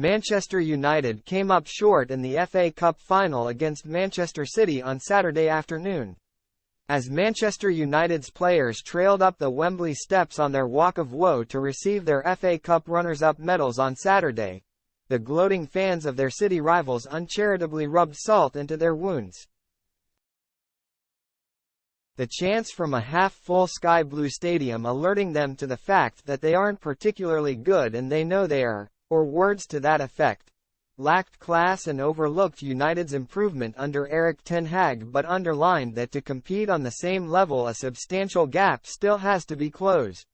Manchester United came up short in the FA Cup final against Manchester City on Saturday afternoon. As Manchester United's players trailed up the Wembley steps on their walk of woe to receive their FA Cup runners-up medals on Saturday, the gloating fans of their city rivals uncharitably rubbed salt into their wounds. The chants from a half-full sky blue stadium alerting them to the fact that they aren't particularly good and they know they are, or words to that effect, lacked class and overlooked United's improvement under Erik ten Hag but underlined that to compete on the same level a substantial gap still has to be closed.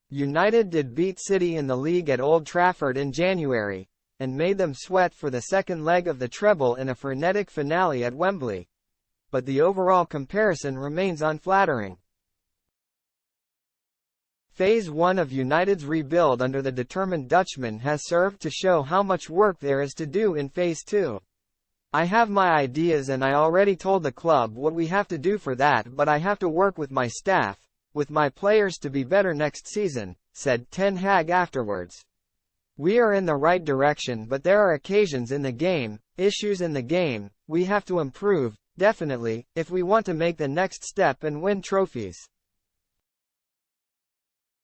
United did beat City in the league at Old Trafford in January, and made them sweat for the second leg of the treble in a frenetic finale at Wembley. But the overall comparison remains unflattering. Phase 1 of United's rebuild under the determined Dutchman has served to show how much work there is to do in Phase 2. I have my ideas and I already told the club what we have to do for that, but I have to work with my staff, with my players to be better next season, said Ten Hag afterwards. We are in the right direction but there are occasions in the game, issues in the game, we have to improve, definitely, if we want to make the next step and win trophies.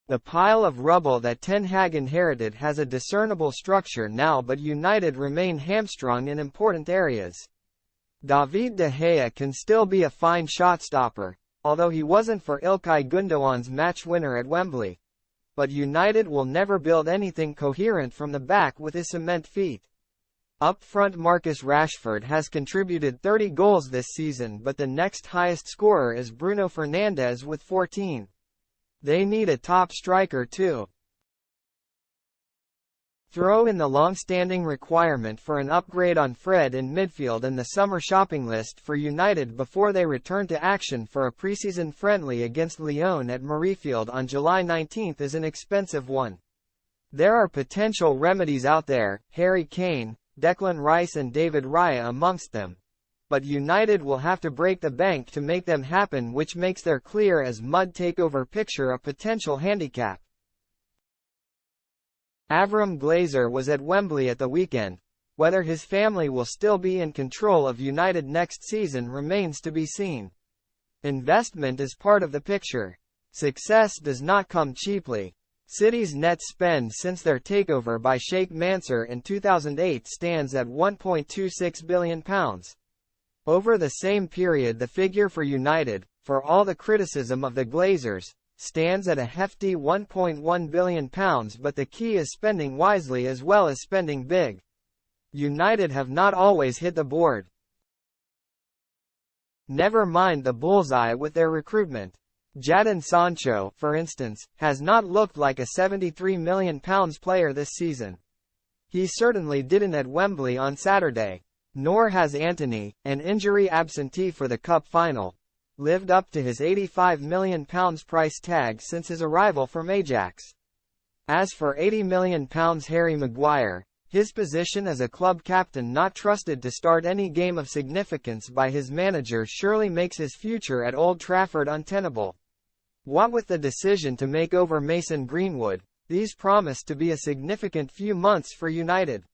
The pile of rubble that Ten Hag inherited has a discernible structure now but United remain hamstrung in important areas. David de Gea can still be a fine shot-stopper, although he wasn't for Ilkay Gundogan's match winner at Wembley. But United will never build anything coherent from the back with his cement feet. Up front Marcus Rashford has contributed 30 goals this season but the next highest scorer is Bruno Fernandes with 14. They need a top striker too. Throw in the long-standing requirement for an upgrade on Fred in midfield and the summer shopping list for United before they return to action for a preseason friendly against Lyon at Murrayfield on July 19 is an expensive one. There are potential remedies out there, Harry Kane, Declan Rice and David Raya amongst them. But United will have to break the bank to make them happen, which makes their clear as mud takeover picture a potential handicap. Avram Glazer was at Wembley at the weekend. Whether his family will still be in control of United next season remains to be seen. Investment is part of the picture. Success does not come cheaply. City's net spend since their takeover by Sheikh Mansour in 2008 stands at £1.26 billion. Over the same period the figure for United, for all the criticism of the Glazers, stands at a hefty £1.1 billion but the key is spending wisely as well as spending big. United have not always hit the board. Never mind the bullseye with their recruitment. Jadon Sancho, for instance, has not looked like a £73 million player this season. He certainly didn't at Wembley on Saturday. Nor has Antony, an injury absentee for the cup final, lived up to his £85 million price tag since his arrival from Ajax. As for £80 million Harry Maguire, his position as a club captain not trusted to start any game of significance by his manager surely makes his future at Old Trafford untenable. What with the decision to make over Mason Greenwood, these promise to be a significant few months for United.